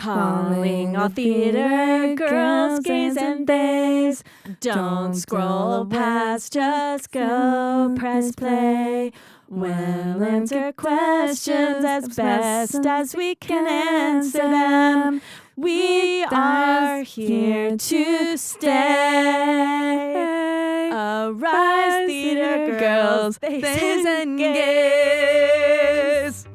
Calling all theater girls, gays, and theys. Don't scroll past, just go press play. We'll answer questions as best as we can answer them. We are here to stay. Arise, theater girls, theys, and gays.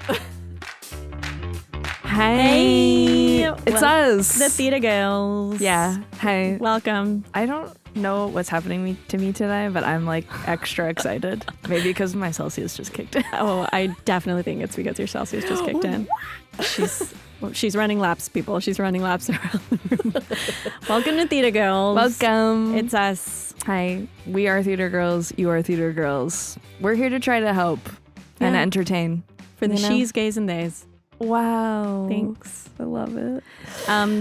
Hey, it's us. The Theater Girls. Yeah. Hey. Welcome. I don't know what's happening to me today, but I'm like extra excited. Maybe because my Celsius just kicked in. Oh, I definitely think it's because your Celsius just kicked in. She's running laps, people. She's running laps around the room. Welcome to Theater Girls. Welcome. It's us. Hi. We are Theater Girls. You are Theater Girls. We're here to try to help and entertain. For the she's, gays, and theys. Wow. Thanks. I love it.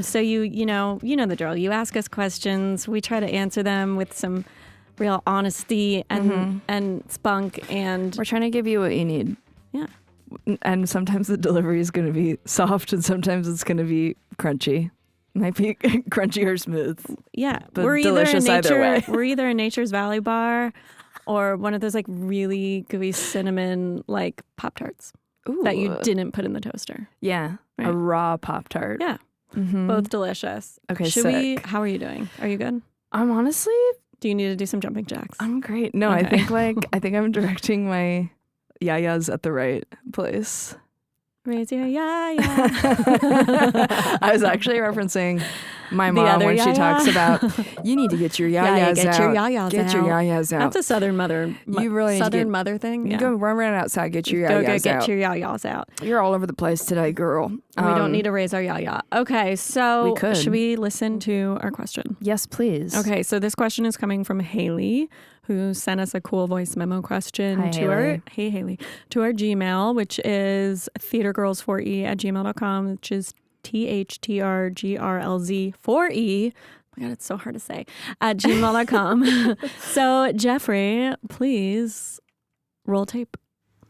So you know the drill. You ask us questions. We try to answer them with some real honesty and spunk, and we're trying to give you what you need. Yeah. And sometimes the delivery is going to be soft, and sometimes it's going to be crunchy. Might be crunchy or smooth. Yeah, but we're delicious either way. We're either a Nature's Valley bar or one of those like really gooey cinnamon like Pop-Tarts. Ooh. That you didn't put in the toaster. Yeah. Right? A raw Pop-Tart. Yeah. Mm-hmm. Both delicious. Okay, how are you doing? Are you good? I'm honestly... Do you need to do some jumping jacks? I'm great. No, okay. I think I'm directing my yayas at the right place. Raise your yaya. I was actually referencing my mom when she talks about, you need to get your yayas get out. Your yayas get out. your yayas out. That's a Southern mother. You really Southern mother thing. You go run outside, get your yayas out. Get your yayas out. You're all over the place today, girl. We don't need to raise our yaya. Okay, so we should we listen to our question? Yes, please. Okay, so this question is coming from Haley, who sent us a cool voice memo question to our Gmail, which is theatergirls4e@gmail.com, which is THTR GRLZ 4E. Oh my God, it's so hard to say. At gmail.com. So Jeffrey, please roll tape.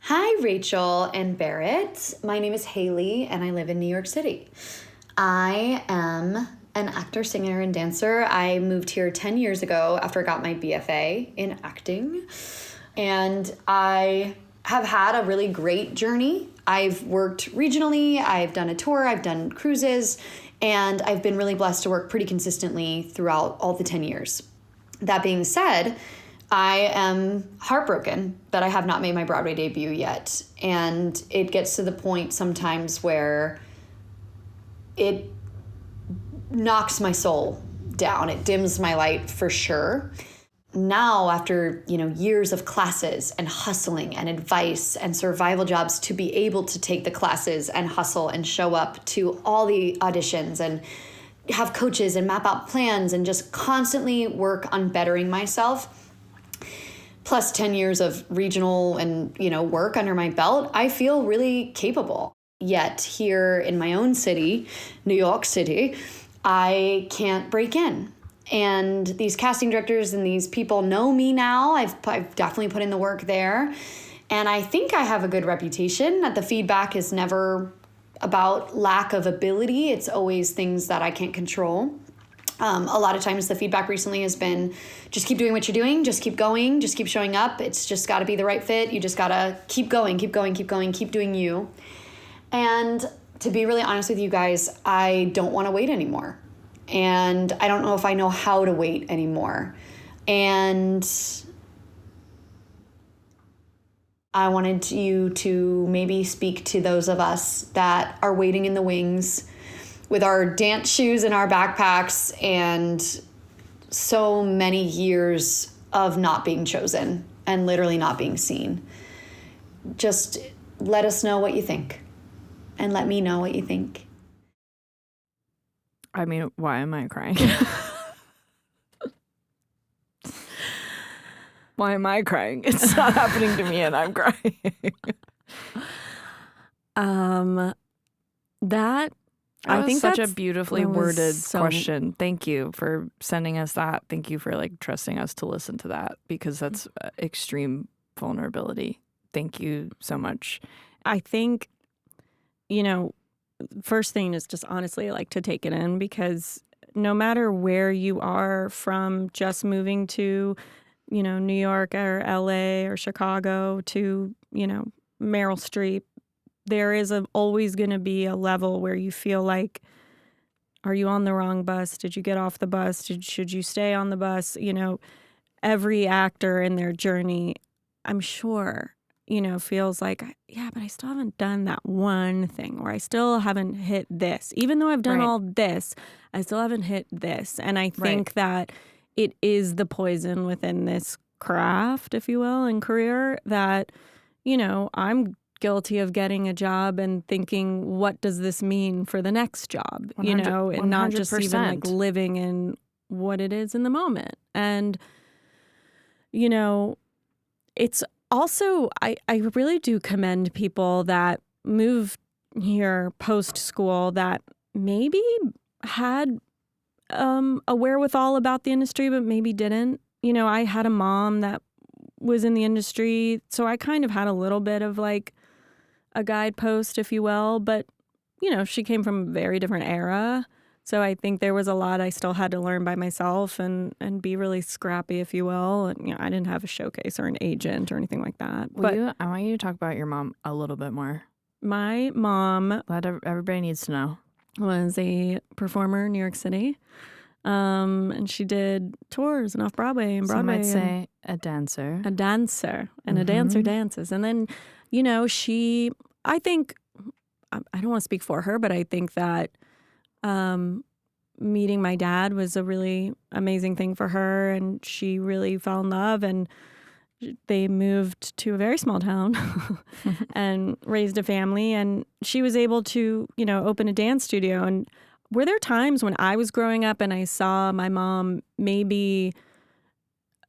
Hi, Rachel and Barrett. My name is Haley, and I live in New York City. I am an actor, singer, and dancer. I moved here 10 years ago after I got my BFA in acting. And I have had a really great journey. I've worked regionally, I've done a tour, I've done cruises, and I've been really blessed to work pretty consistently throughout all the 10 years. That being said, I am heartbroken that I have not made my Broadway debut yet. And it gets to the point sometimes where it knocks my soul down. It dims my light for sure. Now, after years of classes and hustling and advice and survival jobs, to be able to take the classes and hustle and show up to all the auditions and have coaches and map out plans and just constantly work on bettering myself, plus 10 years of regional and work under my belt, I feel really capable. Yet here in my own city, New York City, I can't break in. And these casting directors and these people know me now. I've definitely put in the work there. And I think I have a good reputation. That the feedback is never about lack of ability. It's always things that I can't control. A lot of times the feedback recently has been, just keep doing what you're doing. Just keep going. Just keep showing up. It's just got to be the right fit. You just got to keep going, keep doing you. And to be really honest with you guys, I don't want to wait anymore. And I don't know if I know how to wait anymore. And I wanted you to maybe speak to those of us that are waiting in the wings with our dance shoes and our backpacks and so many years of not being chosen and literally not being seen. Just let us know what you think and let me know what you think. I mean, why am I crying? Why am I crying? It's not happening to me and I'm crying. I think such a beautifully worded question. Thank you for sending us that. Thank you for trusting us to listen to that, because that's extreme vulnerability. Thank you so much. I think, first thing is just honestly like to take it in, because no matter where you are, from just moving to, New York or LA or Chicago to, Meryl Streep, there is always going to be a level where you feel like, are you on the wrong bus? Did you get off the bus? Should you stay on the bus? Every actor in their journey, I'm sure, feels like, yeah, but I still haven't done that one thing, or I still haven't hit this. Even though I've done all this, I still haven't hit this. And I think that it is the poison within this craft, if you will, and career that, I'm guilty of getting a job and thinking, what does this mean for the next job? 100%. And not just even like living in what it is in the moment. And, it's also, I really do commend people that move here post-school that maybe had a wherewithal about the industry, but maybe didn't. I had a mom that was in the industry, so I kind of had a little bit of like a guidepost, if you will. But, she came from a very different era. So I think there was a lot I still had to learn by myself and be really scrappy, if you will. And I didn't have a showcase or an agent or anything like that. I want you to talk about your mom a little bit more. My mom, everybody needs to know, was a performer in New York City. And she did tours and off Broadway and Broadway. Some might say a dancer. A dancer. And a dancer dances. And then, I think, I don't want to speak for her, but I think that meeting my dad was a really amazing thing for her, and she really fell in love, and they moved to a very small town and raised a family, and she was able to, open a dance studio. And were there times when I was growing up and I saw my mom maybe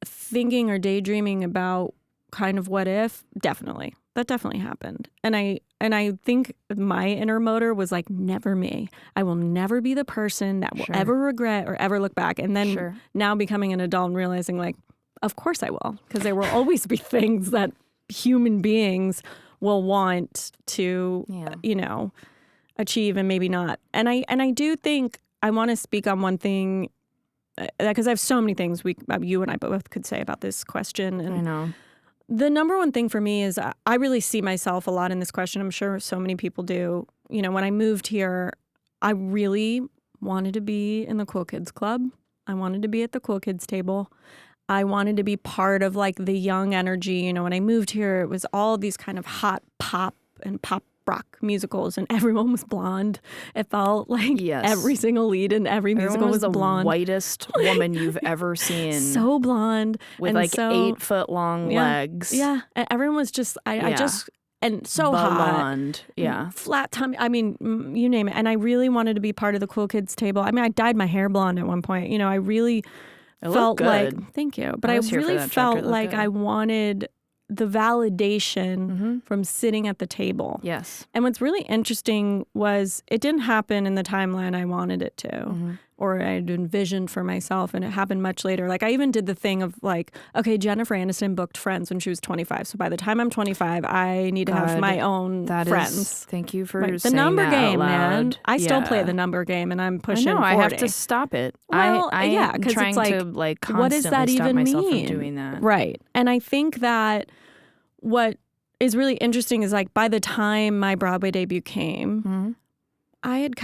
thinking or daydreaming about kind of what if? Definitely. That definitely happened. And I think my inner motor was like, never me. I will never be the person that will ever regret or ever look back. And then now becoming an adult and realizing like, of course I will, because there will always be things that human beings will want to, achieve and maybe not. And I do think I want to speak on one thing, because I have so many things you and I both could say about this question. And I know. The number one thing for me is I really see myself a lot in this question. I'm sure so many people do. When I moved here, I really wanted to be in the Cool Kids Club. I wanted to be at the Cool Kids table. I wanted to be part of like the young energy. When I moved here, it was all these kind of hot pop and pop rock musicals, and everyone was blonde. It felt like every single lead in every musical was blonde. The whitest woman you've ever seen. So blonde. With and 8 foot long legs. Yeah. And everyone was just, and so blonde. Hot. Yeah. Flat tummy. I mean, you name it. And I really wanted to be part of the Cool Kids table. I mean, I dyed my hair blonde at one point. I really felt like, thank you. But I really felt like I wanted the validation from sitting at the table. Yes. And what's really interesting was it didn't happen in the timeline I wanted it to, or I'd envisioned for myself, and it happened much later. Like I even did the thing of like, okay, Jennifer Aniston booked Friends when she was 25. So by the time I'm 25, I need to have my own friends. Thank you for saying the number that game, out loud. man. I still play the number game, and I'm pushing 40. I have to stop it. Well, I'm trying to like constantly what does that stop even myself mean? from doing that. Right. And I think that what is really interesting is like by the time my Broadway debut came, I had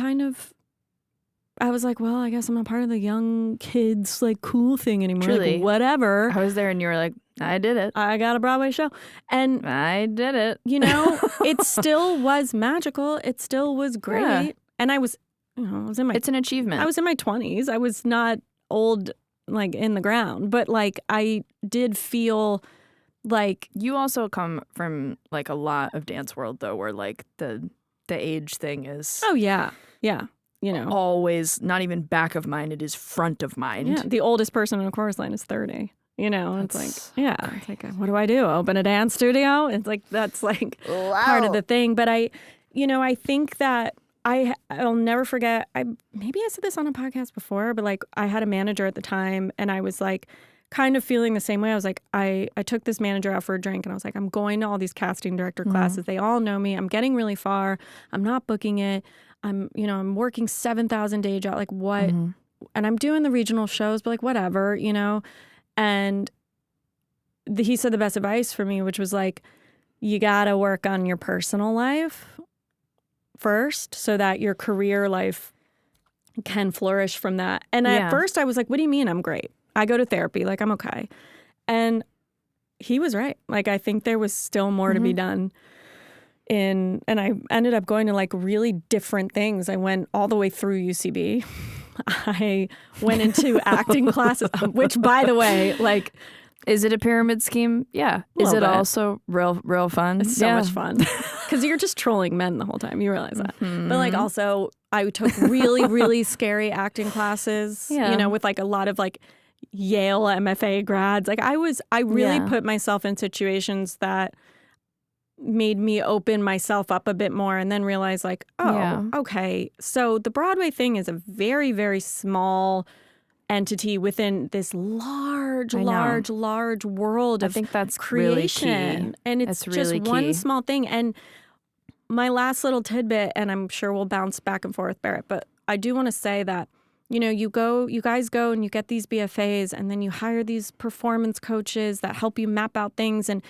I was like, well, I guess I'm not part of the young kids like cool thing anymore. Truly. Like, whatever. I was there and you were like, I did it. I got a Broadway show. And I did it. It still was magical. It still was great. Yeah. And I was in my... It's an achievement. I was in my 20s. I was not old, like in the ground. But like, I did feel... Like you also come from like a lot of dance world though, where like the age thing is always not even back of mind, it is front of mind. Yeah, the oldest person in a chorus line is 30. It's like it's like what do I do? Open a dance studio? It's like that's like part of the thing. But I think that I'll never forget. Maybe I said this on a podcast before, but like I had a manager at the time, and I was like kind of feeling the same way. I was like, I took this manager out for a drink and I was like, I'm going to all these casting director classes. They all know me. I'm getting really far. I'm not booking it. I'm working 7,000 day job. Like what? And I'm doing the regional shows, but like whatever, and he said the best advice for me, which was like, you got to work on your personal life first so that your career life can flourish from that. And at first I was like, what do you mean I'm great? I go to therapy, like I'm okay. And he was right. Like I think there was still more to be done and I ended up going to like really different things. I went all the way through UCB. I went into acting classes, which by the way, like, is it a pyramid scheme? Yeah. Is it also real fun? It's so much fun because you're just trolling men the whole time. You realize that. But like also I took really, really scary acting classes, with like a lot of like Yale MFA grads. Like I really put myself in situations that made me open myself up a bit more and then realize like, okay. So the Broadway thing is a very, very small entity within this large world of I think that's creation. Really key. And it's really just one small thing. And my last little tidbit, and I'm sure we'll bounce back and forth, Barrett, but I do want to say that, you guys go and you get these BFAs and then you hire these performance coaches that help you map out things and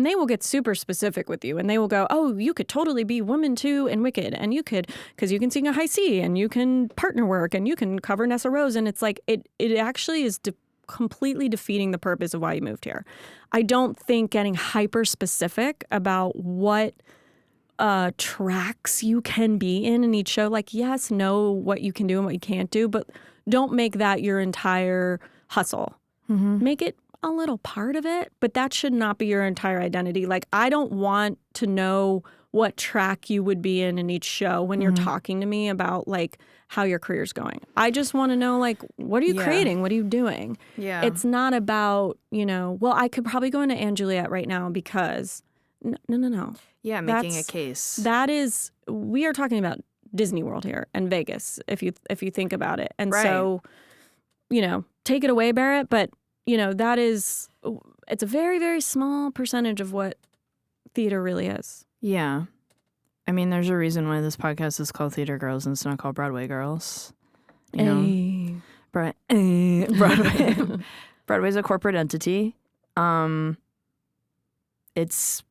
they will get super specific with you and they will go, oh, you could totally be Woman 2 in Wicked and you could, because you can sing a high C and you can partner work and you can cover Nessa Rose. And it's like, it actually is completely defeating the purpose of why you moved here. I don't think getting hyper specific about what tracks you can be in each show. Like, yes, know what you can do and what you can't do, but don't make that your entire hustle. Make it a little part of it, but that should not be your entire identity. Like, I don't want to know what track you would be in each show when you're talking to me about like how your career's going. I just want to know like, what are you creating? What are you doing? Yeah. It's not about, well, I could probably go into Anne Juliet right now because no. Yeah, making a case. That is, we are talking about Disney World here and Vegas, if you think about it. And so, take it away, Barrett. But, that is, it's a very, very small percentage of what theater really is. Yeah. I mean, there's a reason why this podcast is called Theater Girls and it's not called Broadway Girls. Broadway. Broadway's a corporate entity. It's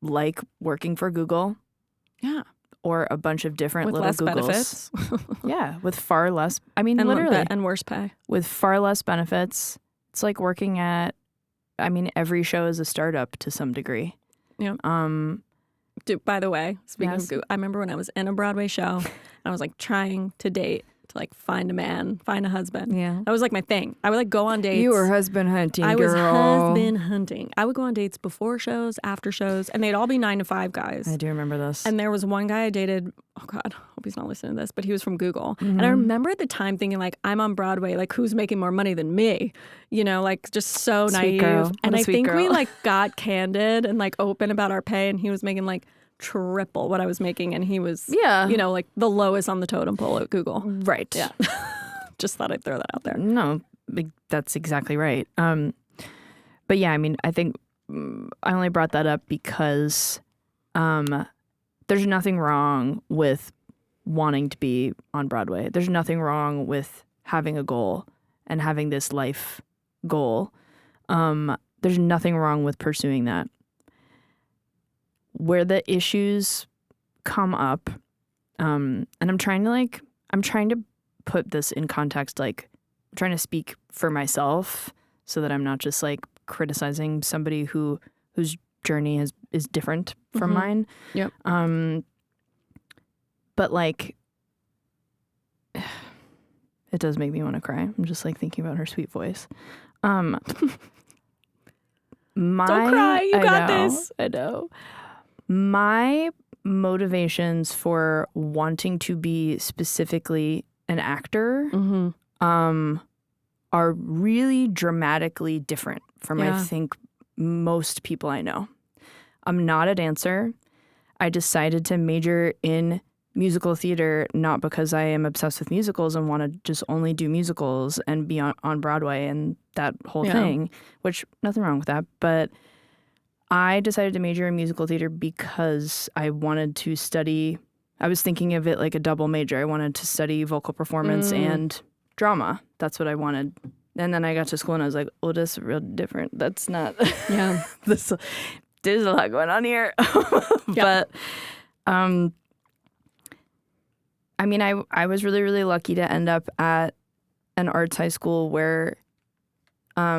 like working for Google. Yeah. Or a bunch of different with little less Googles. Benefits. Yeah, with far less. I mean, and literally. And worse pay. With far less benefits. It's like working at, every show is a startup to some degree. Yeah. Dude, by the way, speaking of Google, I remember when I was in a Broadway show, and I was like trying to date. To like find a man, find a husband. Yeah. That was like my thing. I would like go on dates. You were husband hunting, girl. I was husband hunting. I would go on dates before shows, after shows, and they'd all be 9 to 5 guys. I do remember this. And there was one guy I dated, oh God, hope he's not listening to this, but he was from Google. And I remember at the time thinking like, I'm on Broadway, like who's making more money than me? Like just so sweet naive. Girl. And I think we like got candid and like open about our pay and he was making like triple what I was making and he was like the lowest on the totem pole at Google. Right. Yeah. Just thought I'd throw that out there. No, that's exactly right. But yeah, I think I only brought that up because there's nothing wrong with wanting to be on Broadway. There's nothing wrong with having a goal and having this life goal. There's nothing wrong with pursuing that. Where the issues come up, and I'm trying to put this in context, like I'm trying to speak for myself so that I'm not just like criticizing somebody whose journey is different from mine. Yep. But like, it does make me want to cry. I'm just like thinking about her sweet voice. Don't cry. You got this. I know. My motivations for wanting to be specifically an actor are really dramatically different from I think most people I know. I'm not a dancer. I decided to major in musical theater, not because I am obsessed with musicals and want to just only do musicals and be on Broadway and that whole thing, which nothing wrong with that. But I decided to major in musical theater because I wanted to study. I was thinking of it like a double major. I wanted to study vocal performance and drama. That's what I wanted. And then I got to school and I was like, oh, this is real different. That's not. Yeah. There's a lot going on here. But I mean, I was really, really lucky to end up at an arts high school where, I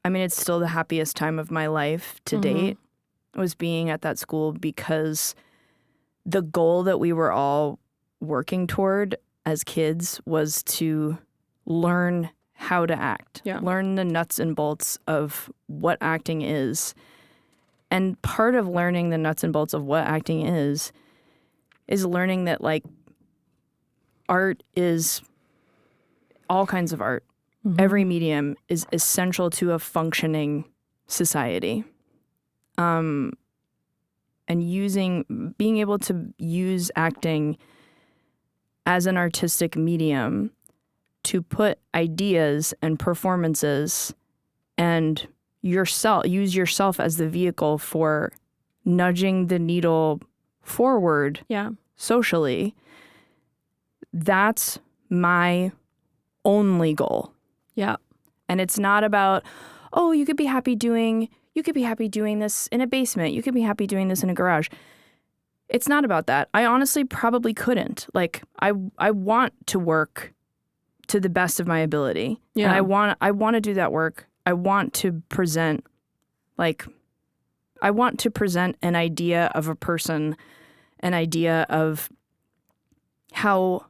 mean, it's still the happiest time of my life to date, was being at that school, because the goal that we were all working toward as kids was to learn how to act, learn the nuts and bolts of what acting is. And part of learning the nuts and bolts of what acting is learning that, like, art is all kinds of art. Every medium is essential to a functioning society. And being able to use acting as an artistic medium to put ideas and performances and use yourself as the vehicle for nudging the needle forward socially. That's my only goal. Yeah. And it's not about, oh, you could be happy doing this in a basement. You could be happy doing this in a garage. It's not about that. I honestly probably couldn't. Like, I want to work to the best of my ability. Yeah. And I want to do that work. I want to present an idea of a person, an idea of how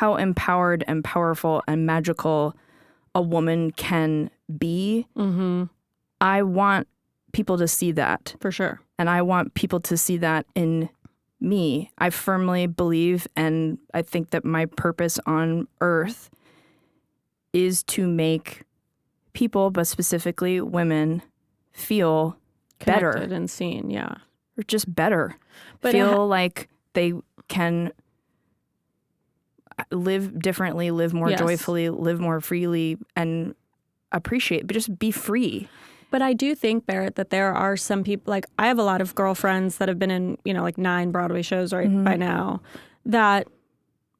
empowered and powerful and magical a woman can be. I want people to see that. For sure. And I want people to see that in me. I firmly believe, and I think that my purpose on earth is to make people, but specifically women, feel connected better and seen, or just better. But feel like they can live differently, live more joyfully, live more freely, and appreciate, but just be free. But I do think, Barrett, that there are some people, like, I have a lot of girlfriends that have been in, like 9 Broadway shows by now, that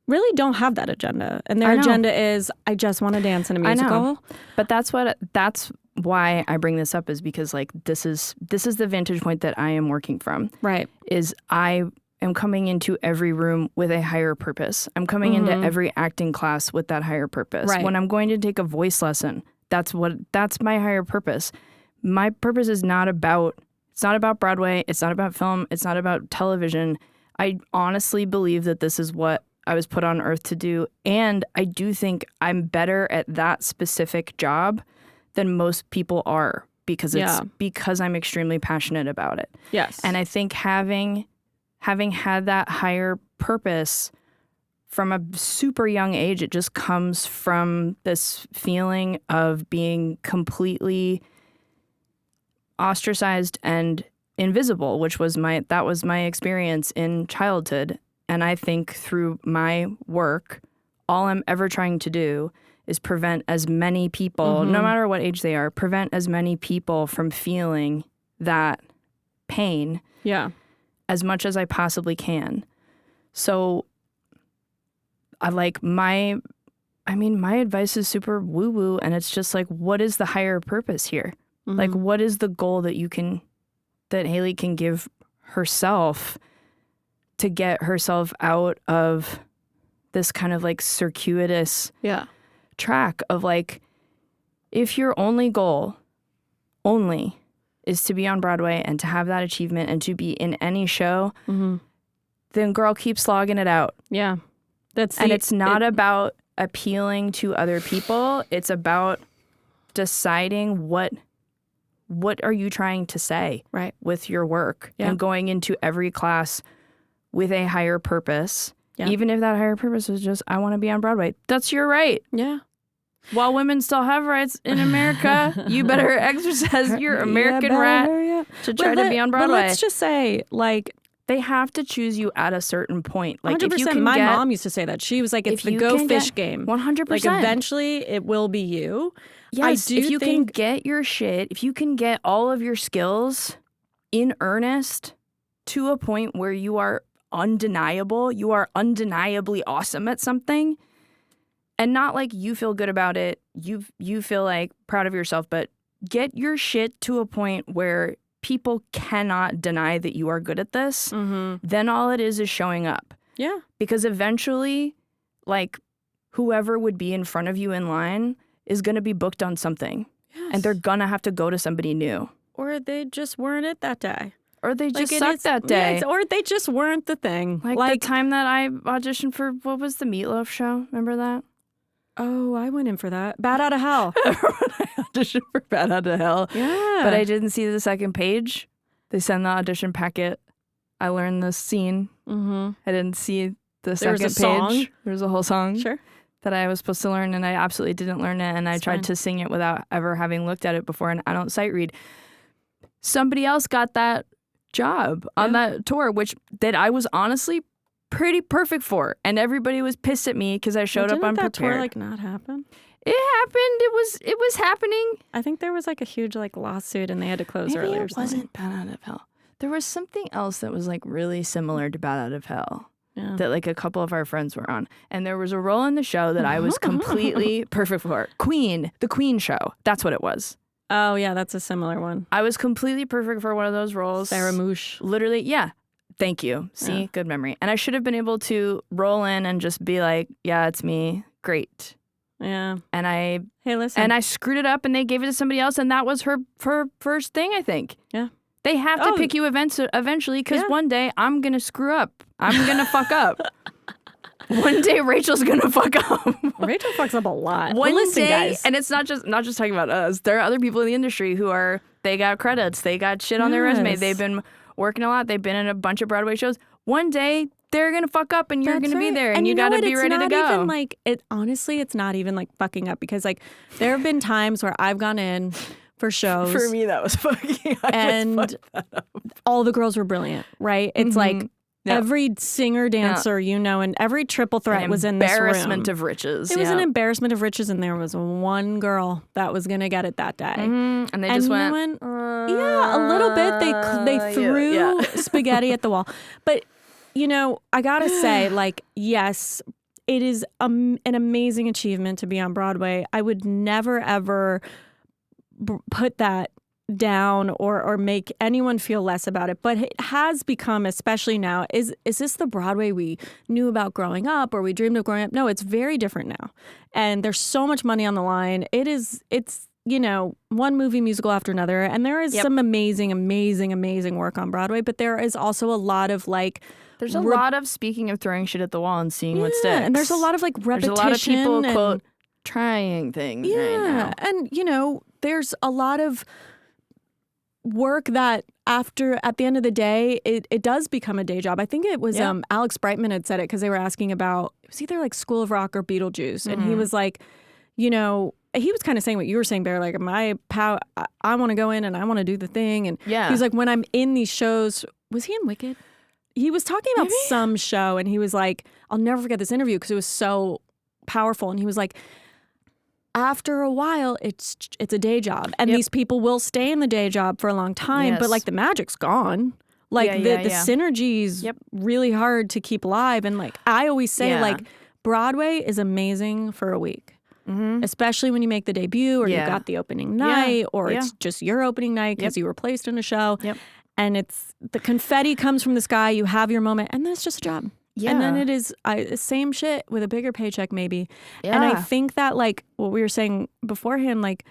really don't have that agenda. And their agenda is, I just want to dance in a musical. I know. But that's why I bring this up, is because, like, this is the vantage point that I am working from. Right. Is I am coming into every room with a higher purpose. I'm coming into every acting class with that higher purpose. Right. When I'm going to take a voice lesson, that's my higher purpose. My purpose is it's not about Broadway. It's not about film. It's not about television. I honestly believe that this is what I was put on earth to do. And I do think I'm better at that specific job than most people are, because because I'm extremely passionate about it. Yes. And I think having had that higher purpose from a super young age, it just comes from this feeling of being completely ostracized and invisible, which was my experience in childhood. And I think through my work, all I'm ever trying to do is prevent as many people, no matter what age they are, prevent as many people from feeling that pain as much as I possibly can. So my advice is super woo-woo, and it's just like, what is the higher purpose here? Like, what is the goal that Haley can give herself to get herself out of this kind of like circuitous track of, like, if your only goal is to be on Broadway and to have that achievement and to be in any show, then girl, keep slogging it out. Yeah. It's not about appealing to other people. It's about deciding what are you trying to say with your work, and going into every class with a higher purpose, even if that higher purpose is just, I want to be on Broadway. That's your right. Yeah. While women still have rights in America, you better exercise your American right to try to be on Broadway. But let's just say, like, They have to choose you at a certain point. Like 100%. if you can My mom used to say that. She was like, it's the go fish game. 100%. Like eventually it will be you. Yes, if you can get your shit, if you can get all of your skills in earnest to a point where you are undeniable, you are undeniably awesome at something, and not like you feel good about it, you feel like proud of yourself, but get your shit to a point where people cannot deny that you are good at this, then all it is showing up. Yeah. Because eventually, like, whoever would be in front of you in line is going to be booked on something. Yes. And they're going to have to go to somebody new. Or they just weren't it that day. Or they just sucked that day. Yeah, or they just weren't the thing. Like the time that I auditioned for, what was the Meatloaf show? Remember that? Oh, I went in for that. Bad Out of Hell. I auditioned for Bad Out of Hell. Yeah. But I didn't see the second page. They sent the audition packet. I learned the scene. I didn't see the second page. Song. There was a whole song. Sure. That I was supposed to learn, and I absolutely didn't learn it. And I tried to sing it without ever having looked at it before, and I don't sight read. Somebody else got that job on that tour, that I was honestly pretty perfect for, and everybody was pissed at me because I showed up unprepared. Didn't that tour like not happen? It happened. It was happening. I think there was like a huge like lawsuit, and they had to close earlier. It wasn't Bad Out of Hell. There was something else that was like really similar to Bad Out of Hell. Yeah. That like a couple of our friends were on. And there was a role in the show that I was completely perfect for. The Queen show. That's what it was. Oh, yeah, that's a similar one. I was completely perfect for one of those roles. Sarah Moosh. Literally, yeah. Thank you. See, good memory. And I should have been able to roll in and just be like, yeah, it's me. Great. Yeah. And hey, listen. And I screwed it up and they gave it to somebody else. And that was her first thing, I think. Yeah. They have to pick you eventually because one day I'm going to screw up. I'm going to fuck up. One day Rachel's going to fuck up. Rachel fucks up a lot. One listen, day, guys. and it's not just talking about us. There are other people in the industry who they got credits. They got shit on their resume. They've been working a lot. They've been in a bunch of Broadway shows. One day they're going to fuck up and you're going to be there and you got to be ready to go. Even like honestly, it's not even like fucking up because like there have been times where I've gone in for shows. For me, that was fucking. And all the girls were brilliant, right? It's like every singer, dancer, and every triple threat was in this room. Embarrassment of riches. It was an embarrassment of riches, and there was one girl that was gonna get it that day. And they just went, yeah, a little bit. They threw spaghetti at the wall, but I gotta say, like, yes. It is an amazing achievement to be on Broadway. I would never ever put that down or make anyone feel less about it, but it has become, especially now, is this the Broadway we knew about growing up or we dreamed of growing up? No, it's very different now, and there's so much money on the line. It's one movie musical after another, and there is some amazing work on Broadway, but there is also a lot of like there's a lot of, speaking of throwing shit at the wall and seeing what sticks, and there's a lot of like repetition. There's a lot of people quote trying things right now, and there's a lot of work that at the end of the day, it does become a day job. I think it was Alex Brightman had said it because they were asking about, it was either like School of Rock or Beetlejuice. And he was like, he was kind of saying what you were saying, Barrett, like I want to go in and I want to do the thing. And he was like, when I'm in these shows, was he in Wicked? He was talking about some show and he was like, I'll never forget this interview because it was so powerful. And he was like, after a while, it's a day job. And these people will stay in the day job for a long time, but like the magic's gone. Like the synergy's really hard to keep alive. And like I always say, like Broadway is amazing for a week. Especially when you make the debut or you got the opening night or it's just your opening night because you were placed in a show. And it's the confetti comes from the sky. You have your moment and then it's just a job. Yeah. And then it is same shit with a bigger paycheck maybe. Yeah. And I think that like what we were saying beforehand, like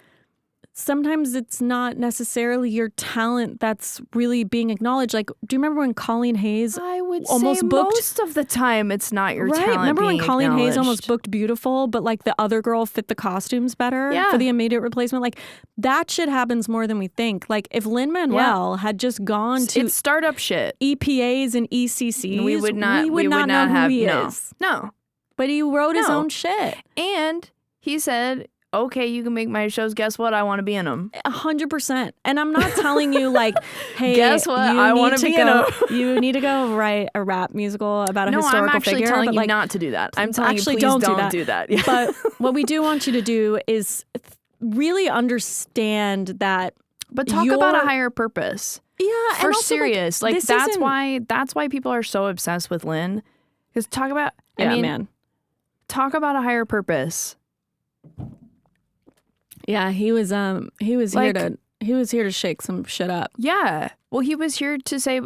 sometimes it's not necessarily your talent that's really being acknowledged. Like, do you remember when Colleen Hayes almost booked? Most of the time it's not your talent. Remember when Colleen Hayes almost booked Beautiful, but like the other girl fit the costumes better for the immediate replacement? Like that shit happens more than we think. Like if Lin-Manuel had just gone to it's startup shit, EPAs and ECCs, we would not know who he is. No. But he wrote his own shit. And he said, okay, you can make my shows. Guess what? I want to be in them. 100%. And I'm not telling you like, hey, guess what? I want to be in them. You need to go write a rap musical about a historical figure. No, I'm actually telling you like, not to do that. I'm telling you, please don't do that. Yeah. But what we do want you to do is really understand that. But talk about a higher purpose. Yeah, for and also, serious. Like that's why people are so obsessed with Lynn. Because talk about talk about a higher purpose. Yeah, he was here to shake some shit up. Yeah. Well, he was here to say,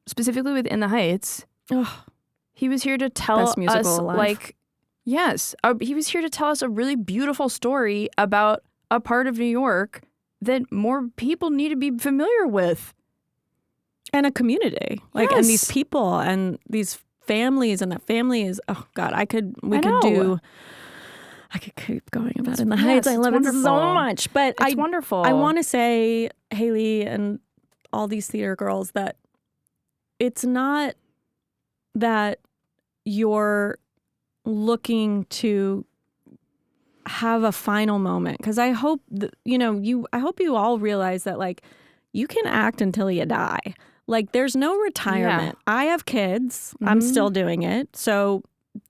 specifically with In the Heights, he was here to tell us alive. like, yes, he was here to tell us a really beautiful story about a part of New York that more people need to be familiar with. And a community. Like, and these people and these families, and that family is, oh God, I could keep going about In the Heights. I love it so much. But it's wonderful. I want to say, Haley and all these theater girls, that it's not that you're looking to have a final moment, because I hope I hope you all realize that like you can act until you die. Like there's no retirement. Yeah. I have kids. Mm-hmm. I'm still doing it. So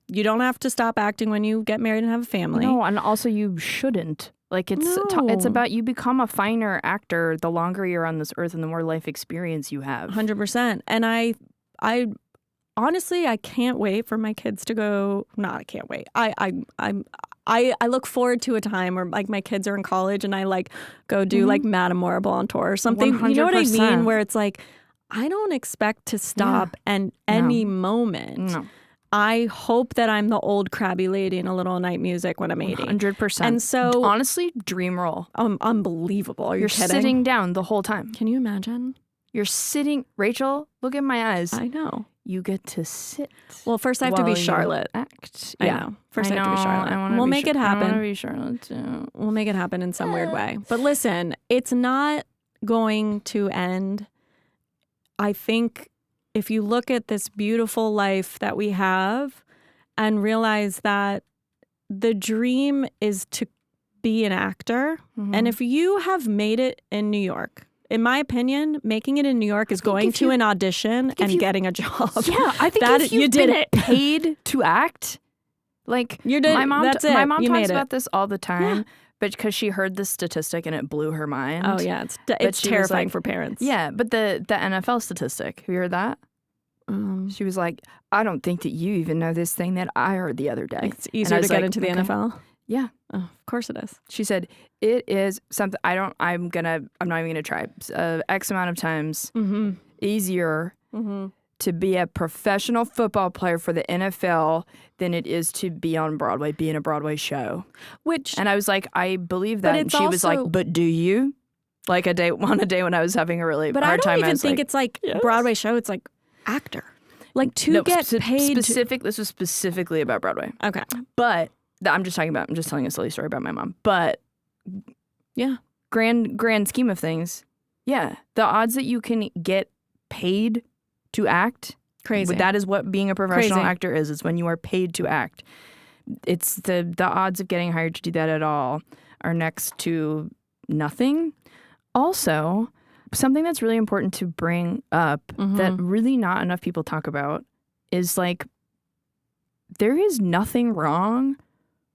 you don't have to stop acting when you get married and have a family. No, and also you shouldn't. Like it's about you become a finer actor the longer you're on this earth and the more life experience you have. 100%. And I honestly, I can't wait for my kids to go. No, I can't wait. I look forward to a time where like my kids are in college and I like go do like Madame Morrible on tour or something. 100%. You know what I mean? Where it's like, I don't expect to stop any moment. No. I hope that I'm the old crabby lady in A Little Night Music when I'm 80. 100%. And so honestly, dream role. Unbelievable. Are you kidding? Sitting down the whole time. Can you imagine? You're sitting, Rachel, look in my eyes. I know. You get to sit. Well, first I have to be Charlotte. Act. Yeah. I know. First I have to be Charlotte. We'll make it happen. I want to be Charlotte too. We'll make it happen in some weird way. But listen, it's not going to end. I think if you look at this beautiful life that we have and realize that the dream is to be an actor, and if you have made it in New York, in my opinion, making it in New York is going to an audition and getting a job. Yeah, I think that if you did it paid to act, like you did. My mom that's it. My mom you talks about this all the time. Yeah. But because she heard this statistic and it blew her mind. Oh yeah, it's terrifying for parents. Yeah, but the NFL statistic, have you heard that? She was like, I don't think that you even know this thing that I heard the other day. It's easier to get into the NFL. Yeah. Oh, of course it is. She said, it is something I'm not even going to try. X amount of times easier to be a professional football player for the NFL than it is to be on Broadway, be in a Broadway show. And I was like, I believe that. And she was like, but do you? Like on a day when I was having a really hard time. But I don't even think it's like Broadway show. It's like actor. Like get paid. This was specifically about Broadway. Okay. But I'm just telling a silly story about my mom. But yeah, grand scheme of things, yeah, the odds that you can get paid to act, crazy. That is what being a professional actor is. It's when you are paid to act. It's the odds of getting hired to do that at all are next to nothing. Also, something that's really important to bring up that really not enough people talk about is like there is nothing wrong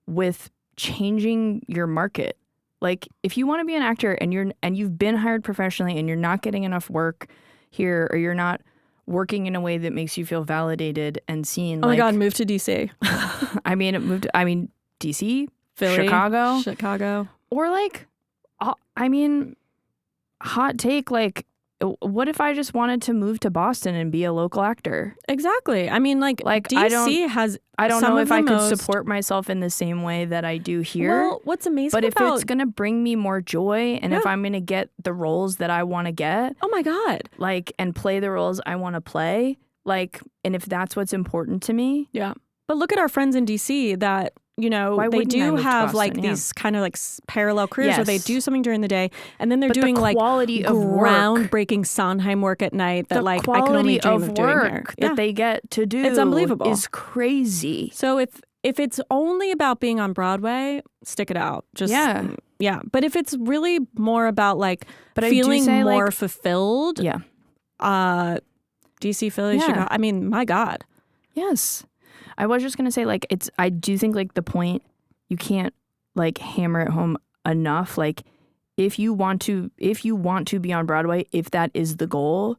with changing your market. Like if you want to be an actor and you've been hired professionally and you're not getting enough work here, or you're not working in a way that makes you feel validated and seen. Oh my God, move to DC. DC, Philly, Chicago. Or like, hot take, like, what if I just wanted to move to Boston and be a local actor? Exactly. I mean, like DC has. I don't know if I could support myself in the same way that I do here. Well, what's amazing but if it's going to bring me more joy and if I'm going to get the roles that I want to get. Oh my God. Like, and play the roles I want to play. Like, and if that's what's important to me. Yeah. But look at our friends in DC that, you know, they do have like these kind of like parallel careers where they do something during the day and then they're doing like groundbreaking Sondheim work at night that I could only dream of doing here. That they get to do it's unbelievable. Is crazy. So if it's only about being on Broadway, stick it out. Just yeah. But if it's really more about like feeling more like, fulfilled, DC, Philly, Chicago. I mean, my God. Yes. I was just gonna say, like, I do think like the point, you can't like hammer it home enough. Like, if you want to be on Broadway, if that is the goal,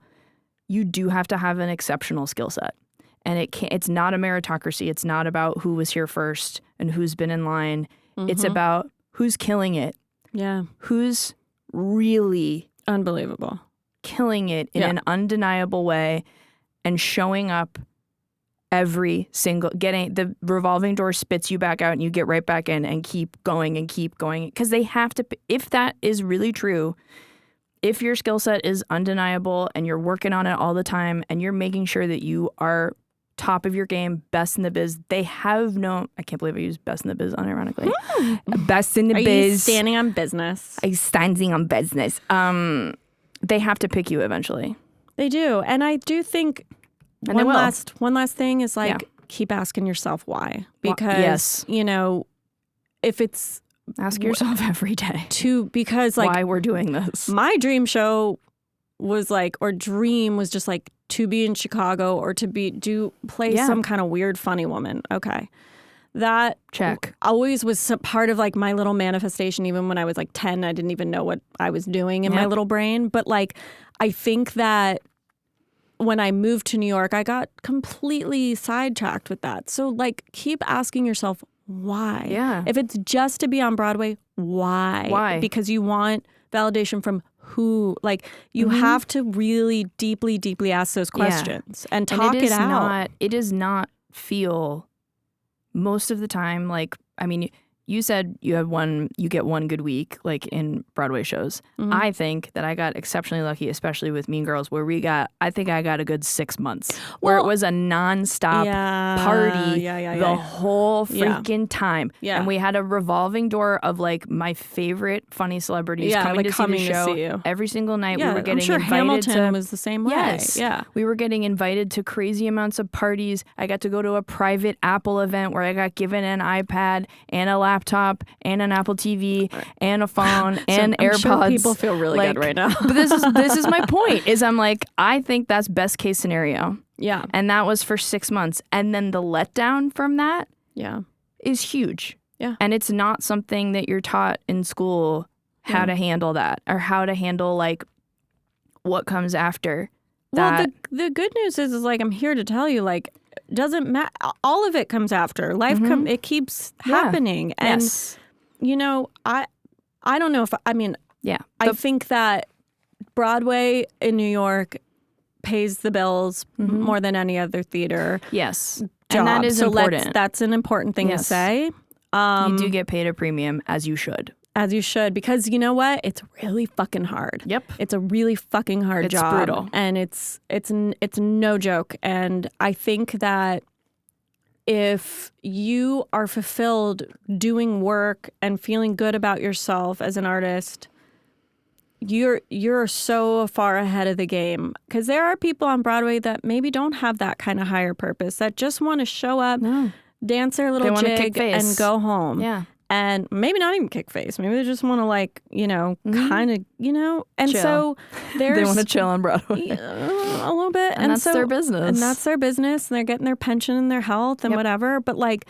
you do have to have an exceptional skill set. And it's not a meritocracy. It's not about who was here first and who's been in line. It's about who's killing it. Yeah. Who's really unbelievable. Killing it in an undeniable way and showing up getting the revolving door spits you back out and you get right back in and keep going. Because they have to, if that is really true, if your skill set is undeniable and you're working on it all the time and you're making sure that you are top of your game, best in the biz, they have no, I can't believe I used best in the biz unironically. Best in the biz. Are you standing on business? I'm standing on business. They have to pick you eventually. They do. And I do think one last thing is like, keep asking yourself why. Because, you know, if it's... Ask yourself every day. Because like... Why we're doing this. My dream show was like, or dream was just like to be in Chicago or to play some kind of weird funny woman. Okay. That check always was part of like my little manifestation. Even when I was like 10, I didn't even know what I was doing in my little brain. But like, I think that when I moved to New York, I got completely sidetracked with that. So like, keep asking yourself why. Yeah. If it's just to be on Broadway, why? Why? Because you want validation from who? Like, you have to really deeply, deeply ask those questions and talk it out. It does not feel most of the time like, I mean, you said you get one good week, like in Broadway shows. I think that I got exceptionally lucky, especially with Mean Girls, where I think I got a good 6 months, where it was a nonstop party the whole freaking time. Yeah. And we had a revolving door of like my favorite funny celebrities coming to see the show every single night. We were getting invited Hamilton was the same way. Yes. Yeah. We were getting invited to crazy amounts of parties. I got to go to a private Apple event where I got given an iPad and a laptop and an Apple TV and a phone and AirPods. Sure people feel really good right now. But this is my point. Is I'm like, I think that's best case scenario. Yeah. And that was for 6 months, and then the letdown from that is huge. Yeah. And it's not something that you're taught in school how to handle that, or how to handle like what comes after. Well, the good news is like, I'm here to tell you, like, doesn't matter. All of it comes after. Life it keeps happening. And you know, I don't know if I think that Broadway in New York pays the bills more than any other theater. Yes. Job. And that is important. That's an important thing to say. You do get paid a premium, as you should. As you should, because you know what? It's really fucking hard. Yep. It's a really fucking hard job. It's brutal. And it's no joke. And I think that if you are fulfilled doing work and feeling good about yourself as an artist, you're so far ahead of the game. Because there are people on Broadway that maybe don't have that kind of higher purpose, that just want to show up, dance their little jig, and go home. Yeah. And maybe not even kick face. Maybe they just want to, like, you know, kind of, you know. And chill. So there's... They want to chill on Broadway. A little bit. And that's their business. And that's their business. And they're getting their pension and their health and whatever. But, like,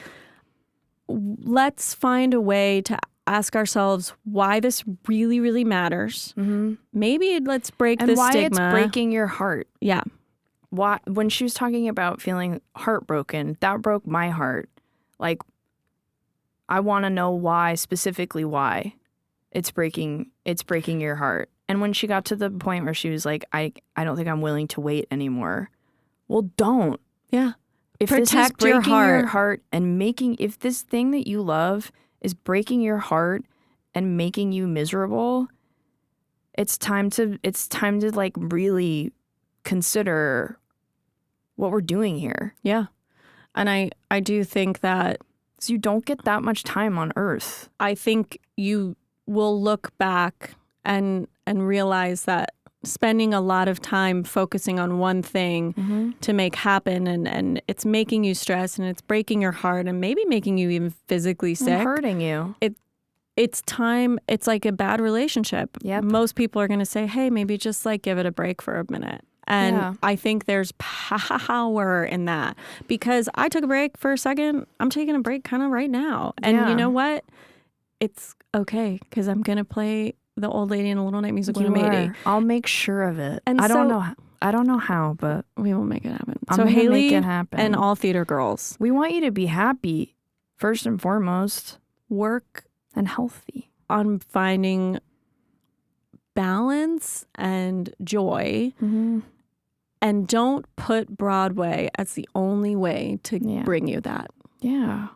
let's find a way to ask ourselves why this really, really matters. Maybe let's break the stigma. And why it's breaking your heart. Yeah. Why, when she was talking about feeling heartbroken, that broke my heart. Like, I want to know why, specifically why it's breaking your heart. And when she got to the point where she was like, I don't think I'm willing to wait anymore. Well, don't. Yeah. If this is breaking your heart and if this thing that you love is breaking your heart and making you miserable, it's time to like really consider what we're doing here. Yeah. And I do think that you don't get that much time on Earth. I think you will look back and realize that spending a lot of time focusing on one thing to make happen, and it's making you stress, and it's breaking your heart, and maybe making you even physically sick. And hurting you. It's time. It's like a bad relationship. Yep. Most people are going to say, hey, maybe just like give it a break for a minute. And I think there's power in that, because I took a break for a second. I'm taking a break kind of right now. And you know what? It's okay, because I'm going to play the old lady in a Little Night Musical in Haiti. I'll make sure of it. And I don't know how, but we will make it happen. So Haley make it happen. And all theater girls, we want you to be happy first and foremost. Work and healthy on finding balance and joy. And don't put Broadway as the only way to bring you that. Yeah.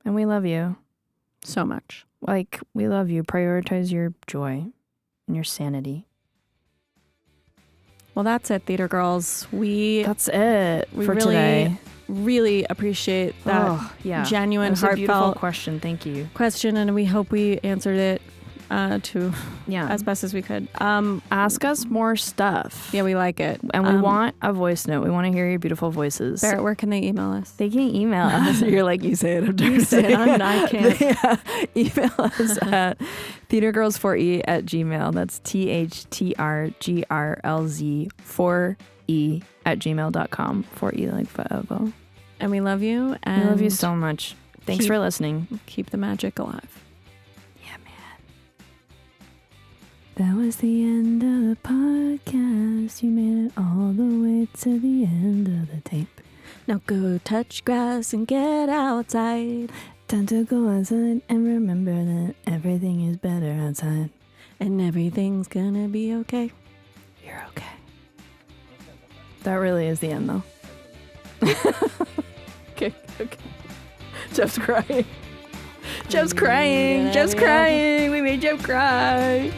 And we love you so much. Like, we love you. Prioritize your joy and your sanity. Well, that's it, theater girls. That's it for today. Really appreciate that genuine, heartfelt beautiful question. Thank you. Question, and we hope we answered it as best as we could. Ask us more stuff. Yeah, we like it. And we want a voice note. We want to hear your beautiful voices. Barrett, where can they email us? They can email us. You're like, you say it. You say it. I can't. Email us at theatergirls4e@gmail. That's THTR GRLZ 4e@gmail.com. 4e like forever. And we love you. And we love you so much. Thanks for listening. Keep the magic alive. That was the end of the podcast. You made it all the way to the end of the tape. Now go touch grass and get outside. Time to go outside and remember that everything is better outside. And everything's gonna be okay. You're okay. That really is the end, though. Okay. Jeff's crying. Jeff's crying. We made Jeff cry.